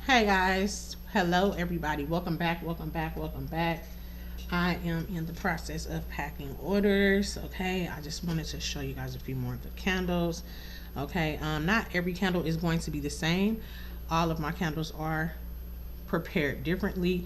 Hey guys, hello everybody. Welcome back, welcome back, welcome back. I am in the process of packing orders. Okay, I just wanted to show you guys a few more of the candles. Okay, not every candle is going to be the same. All of my candles are prepared differently.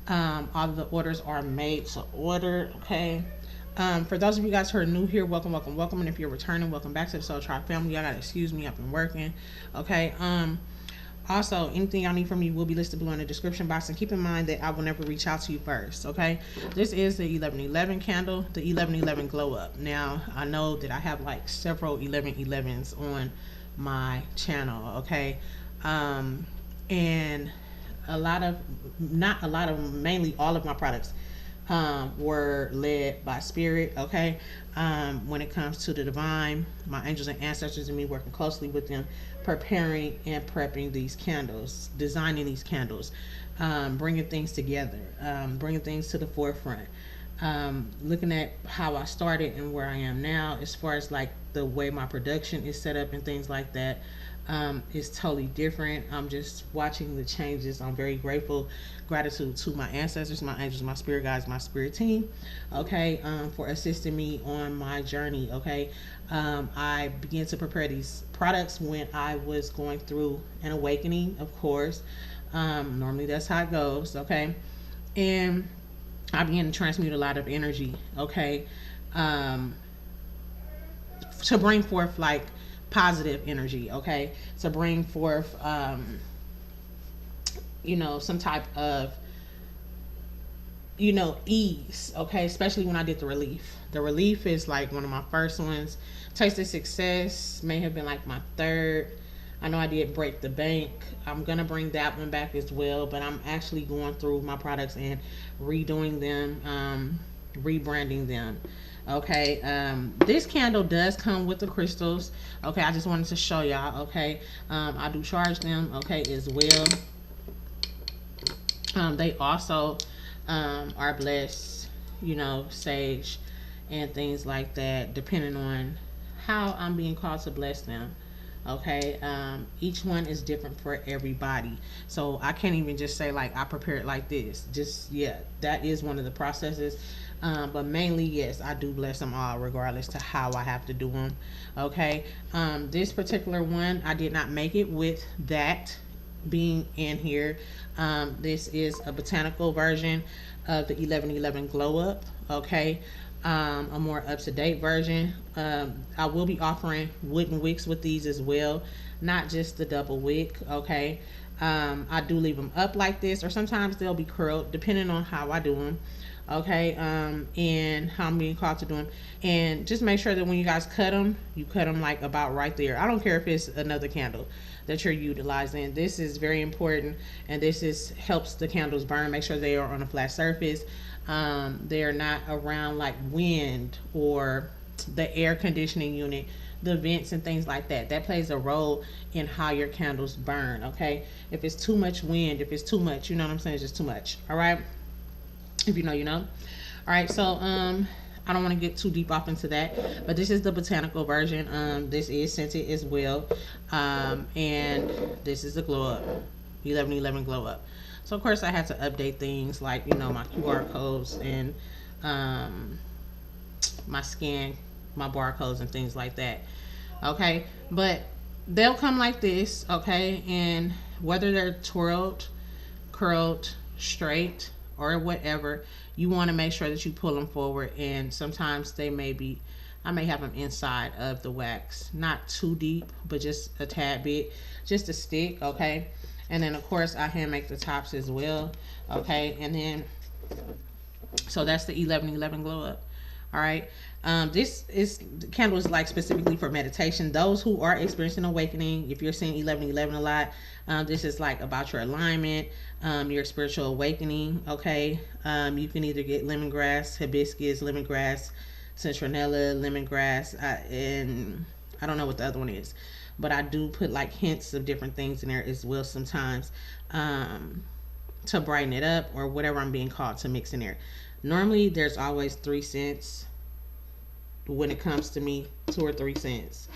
All of the orders are made to order. Okay. For those of you guys who are new here, welcome, welcome, welcome. And if you're returning, welcome back to the Soul Tribe family. Y'all gotta excuse me, I've been working. Okay. Also, anything y'all need from me will be listed below in the description box. And keep in mind that I will never reach out to you first, okay? This is the 1111 candle, the 1111 Glow Up. Now, I know that I have like several 1111s on my channel, okay? And not a lot of, mainly all of my products were led by spirit, okay? When it comes to the divine, my angels and ancestors and me working closely with them, preparing and prepping these candles, designing these candles, bringing things together, bringing things to the forefront, looking at how I started and where I am now as far as like the way my production is set up and things like that. Is totally different. I'm just watching the changes. I'm very grateful. Gratitude to my ancestors, my angels, my spirit guides, my spirit team, okay, for assisting me on my journey, okay. I began to prepare these products when I was going through an awakening, of course. Normally that's how it goes, okay. And I began to transmute a lot of energy, okay, to bring forth like positive energy, okay, to bring forth some type of ease, okay, especially when I did the relief is like one of my first ones. Taste of Success may have been like my third. I know I did Break the Bank. I'm gonna bring that one back as well, but I'm actually going through my products and redoing them, rebranding them. Okay, this candle does come with the crystals. Okay, I just wanted to show y'all. Okay, I do charge them, okay, as well. They also are blessed, sage and things like that, depending on how I'm being called to bless them. Okay, each one is different for everybody, so I can't even just say like I prepare it like this. Just, yeah, that is one of the processes, but mainly, yes, I do bless them all regardless to how I have to do them. Okay, this particular one I did not make it with that being in here. This is a botanical version of the 1111 Glow Up, okay. A more up-to-date version. I will be offering wooden wicks with these as well, not just the double wick, okay. I do leave them up like this, or sometimes they'll be curled depending on how I do them, okay, and how I'm being called to do them. And just make sure that when you guys cut them, you cut them like about right there. I don't care if it's another candle that you're utilizing. This is very important, and this is helps the candles burn. Make sure they are on a flat surface. They're not around like wind or the air conditioning unit, the vents and things like that. That plays a role in how your candles burn, okay. If it's too much wind, if it's too much, you know what I'm saying, it's just too much. All right, if you know, you know. All right, so I don't want to get too deep off into that, but this is the botanical version. This is scented as well, and this is the Glow Up, 1111 Glow Up. So of course I had to update things like my QR codes and my scan, my barcodes and things like that. Okay, but they'll come like this, okay, and whether they're twirled, curled, straight, or whatever, you want to make sure that you pull them forward. And sometimes I may have them inside of the wax, not too deep, but just a tad bit, just a stick, okay. And then of course I hand make the tops as well, okay. And then, so that's the 1111 Glow Up. All right, this is candle is like specifically for meditation. Those who are experiencing awakening, if you're seeing 1111 a lot, this is like about your alignment, your spiritual awakening, okay. You can either get lemongrass, hibiscus, lemongrass, citronella, lemongrass, and I don't know what the other one is, but I do put like hints of different things in there as well sometimes, to brighten it up or whatever I'm being called to mix in there. Normally there's always 3 cents when it comes to me, 2 or 3 cents.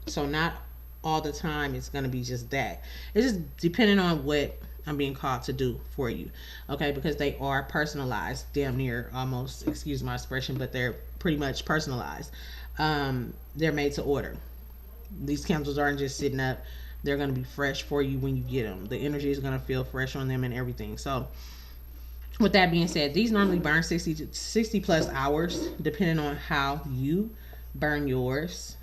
So not all the time it's going to be just that. It's just depending on what I'm being called to do for you. Okay, because they are personalized, damn near almost, excuse my expression, but they're pretty much personalized. They're made to order. These candles aren't just sitting up. They're going to be fresh for you when you get them. The energy is going to feel fresh on them and everything. So with that being said, these normally burn 60 plus hours, depending on how you burn yours.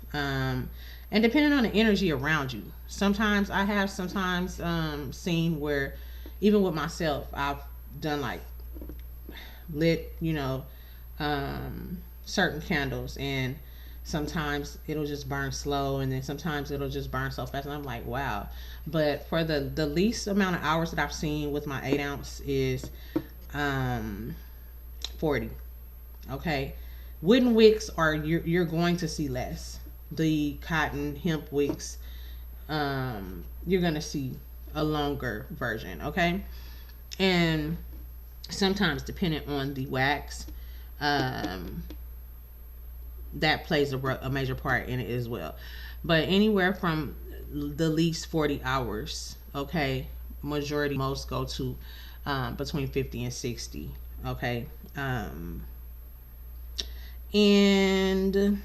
And depending on the energy around you. Sometimes I have seen where, even with myself, I've done like lit, certain candles, and sometimes it'll just burn slow, and then sometimes it'll just burn so fast, and I'm like, wow. But for the least amount of hours that I've seen with my 8 ounce is 40. Okay, wooden wicks are, you're going to see less. The cotton hemp wicks, you're gonna see a longer version. Okay, and sometimes depending on the wax, that plays a major part in it as well. But anywhere from the least 40 hours, okay, majority, most go to between 50 and 60. Okay, and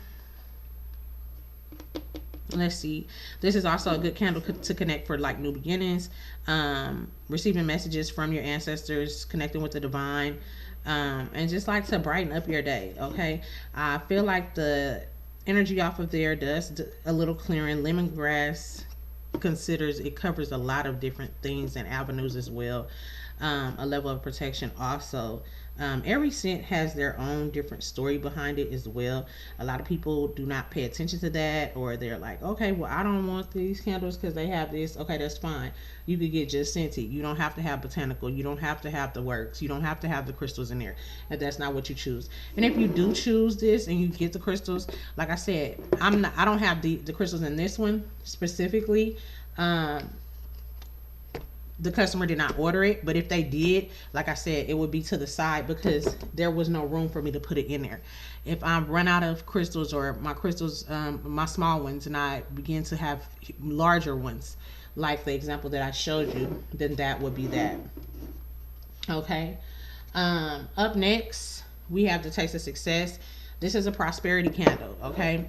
let's see, this is also a good candle to connect for like new beginnings, receiving messages from your ancestors, connecting with the divine, and just like to brighten up your day. Okay, I feel like the energy off of there does a little clearing. Lemongrass covers a lot of different things and avenues as well. A level of protection also. Every scent has their own different story behind it as well. A lot of people do not pay attention to that, or they're like, okay, well, I don't want these candles because they have this. Okay, that's fine. You could get just scented. You don't have to have botanical. You don't have to have the works. You don't have to have the crystals in there if that's not what you choose. And if you do choose this and you get the crystals, like I said, I don't have the crystals in this one specifically. The customer did not order it, but if they did, like I said, it would be to the side because there was no room for me to put it in there. If I run out of crystals, or my crystals, my small ones, and I begin to have larger ones, like the example that I showed you, then that would be that. Okay. Up next, we have the Taste of Success. This is a prosperity candle. Okay.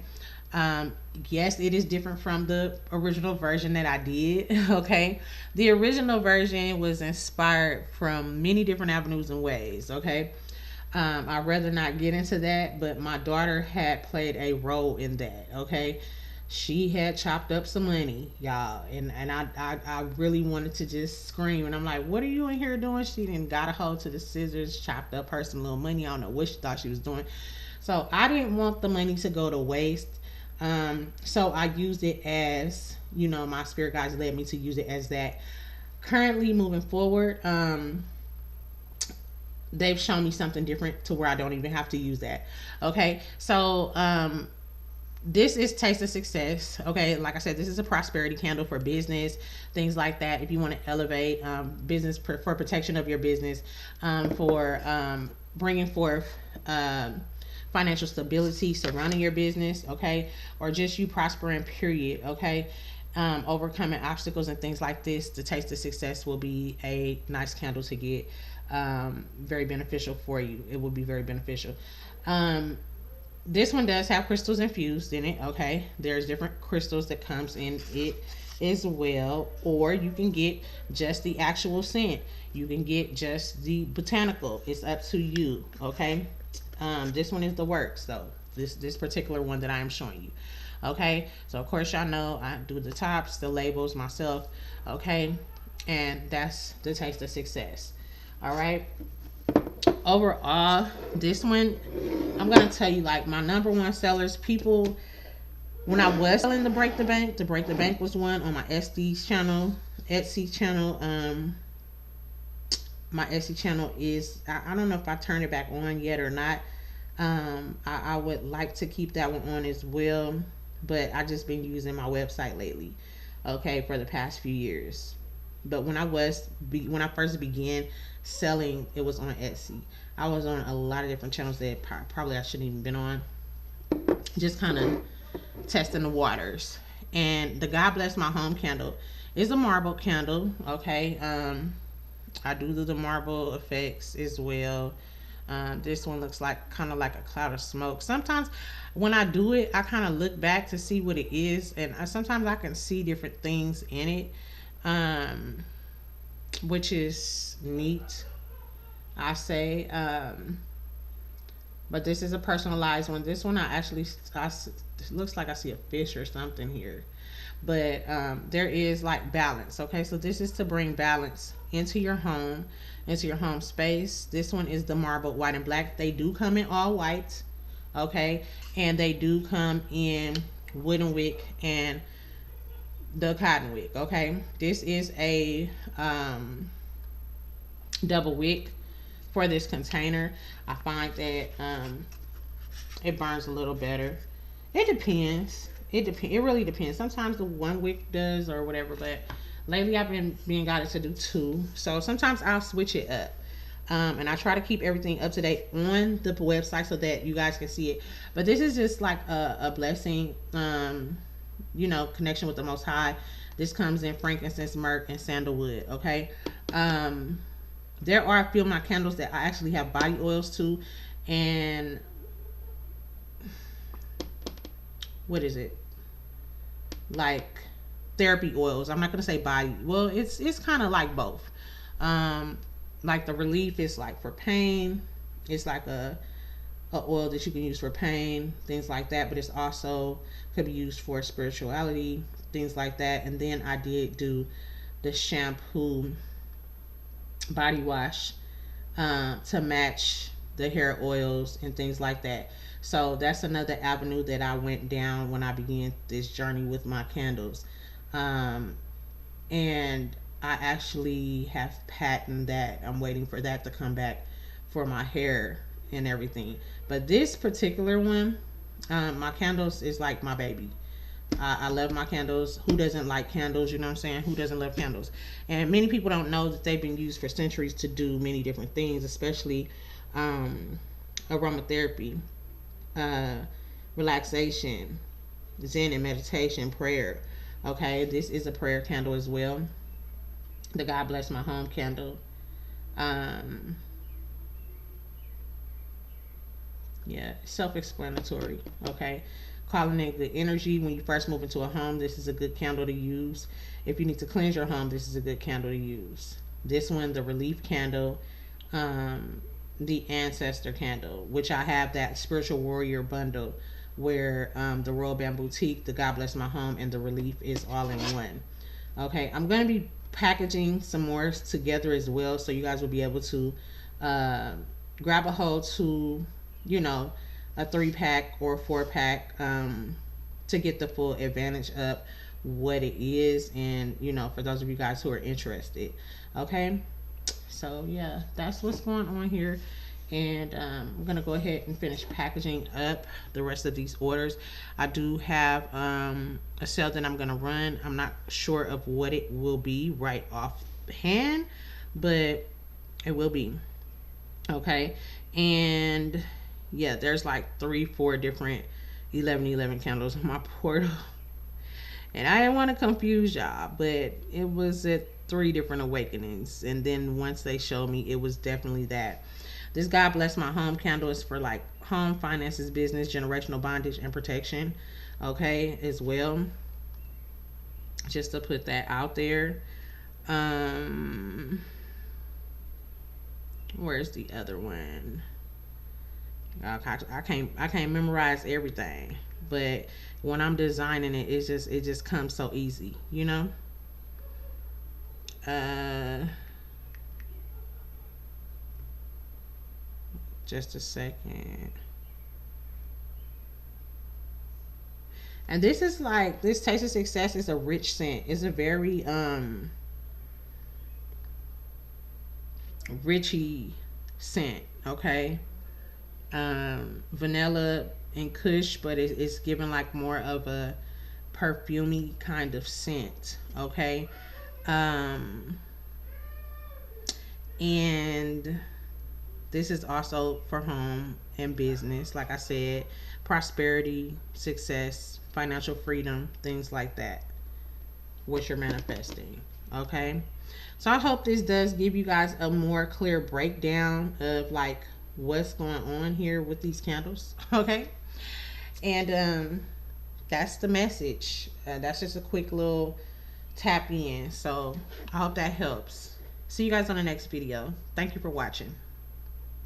Yes, it is different from the original version that I did. Okay, the original version was inspired from many different avenues and ways. Okay, I'd rather not get into that, but my daughter had played a role in that. Okay, she had chopped up some money, y'all, and I really wanted to just scream, and I'm like, what are you in here doing? She didn't got a hold to the scissors, chopped up her some little money. I don't know what she thought she was doing. So I didn't want the money to go to waste. So I used it as, my spirit guides led me to use it as that. Currently moving forward, they've shown me something different to where I don't even have to use that. Okay. So, this is Taste of Success. Okay, like I said, this is a prosperity candle for business, things like that. If you want to elevate business for protection of your business, for bringing forth financial stability surrounding your business, okay, or just you prospering, period, okay, overcoming obstacles and things like this, the Taste of Success will be a nice candle to get. Very beneficial for you. It will be very beneficial. This one does have crystals infused in it, okay. There's different crystals that comes in it as well, or you can get just the actual scent. You can get just the botanical. It's up to you, okay. This one is the works though. This particular one that I am showing you. Okay, so of course y'all know I do the tops, the labels myself. Okay, and that's the Taste of Success. All right. Overall, this one, I'm gonna tell you, like, my number one sellers, people, when I was selling the Break the Bank was one on my Etsy channel. My Etsy channel is, I don't know if I turned it back on yet or not. I would like to keep that one on as well, but I just been using my website lately, okay, for the past few years. But when I first began selling, it was on Etsy. I was on a lot of different channels that probably I shouldn't even been on, just kind of testing the waters. And the God Bless My Home candle is a marble candle. Okay. I do the marble effects as well. This one looks like kind of like a cloud of smoke. Sometimes when I do it, I kind of look back to see what it is, and sometimes I can see different things in it, um, which is neat. I say, but this is a personalized one. This one I actually, it looks like I see a fish or something here, but there is like balance. Okay, so this is to bring balance into your home space. This one is the marble white and black. They do come in all white, okay, and they do come in wooden wick and the cotton wick. Okay, this is a double wick for this container. I find that it burns a little better. It depends. It really depends. Sometimes the one wick does or whatever, but lately I've been being guided to do two. So sometimes I'll switch it up. And I try to keep everything up to date on the website so that you guys can see it. But this is just like a blessing, connection with the Most High. This comes in frankincense, myrrh, and sandalwood. Okay. There are a few of my candles that I actually have body oils to, and what is it? Like therapy oils. I'm not gonna say body. Well, it's kind of like both. Um, like the relief is like for pain. It's like a oil that you can use for pain, things like that. But it's also could be used for spirituality, things like that. And then I did do the shampoo body wash to match the hair oils and things like that. So that's another avenue that I went down when I began this journey with my candles. Um, and I actually have patented that. I'm waiting for that to come back for my hair and everything. But this particular one, my candles is like my baby. I love my candles. Who doesn't like candles? You know what I'm saying? Who doesn't love candles? And many people don't know that they've been used for centuries to do many different things, especially aromatherapy, uh, relaxation, zen and meditation, prayer. Okay, this is a prayer candle as well. The God Bless My Home candle. Um, yeah, self-explanatory. Okay, calling in the energy when you first move into a home. This is a good candle to use. If you need to cleanse your home, this is a good candle to use. This one, the relief candle, um, the ancestor candle, which I have that spiritual warrior bundle where the Royal Band Boutique, the God Bless My Home, and the relief is all in one. Okay, I'm going to be packaging some more together as well, so you guys will be able to uh, grab a hold to, you know, a 3-pack or a 4-pack to get the full advantage of what it is, and for those of you guys who are interested. Okay, so yeah, that's what's going on here. And I'm gonna go ahead and finish packaging up the rest of these orders. I do have a sale that I'm gonna run. I'm not sure of what it will be right offhand, but it will be. Okay, and yeah, there's like 3-4 different 1111 candles on my portal, and I didn't want to confuse y'all, but it was at 3 different awakenings, and then once they showed me, it was definitely that. This God Bless My Home candle is for like home, finances, business, generational bondage, and protection. Okay, as well. Just to put that out there. Um, where's the other one? I can't memorize everything, but when I'm designing it, it just comes so easy, Uh, just a second. And this is like this Taste of Success is a rich scent. It's a very richy scent. Okay, vanilla and kush, but it's given like more of a perfumey kind of scent. Okay, um, and This is also for home and business. Like I said, prosperity, success, financial freedom, things like that. What you're manifesting. Okay. So I hope this does give you guys a more clear breakdown of like what's going on here with these candles. Okay. And that's the message. That's just a quick little tap in. So I hope that helps. See you guys on the next video. Thank you for watching.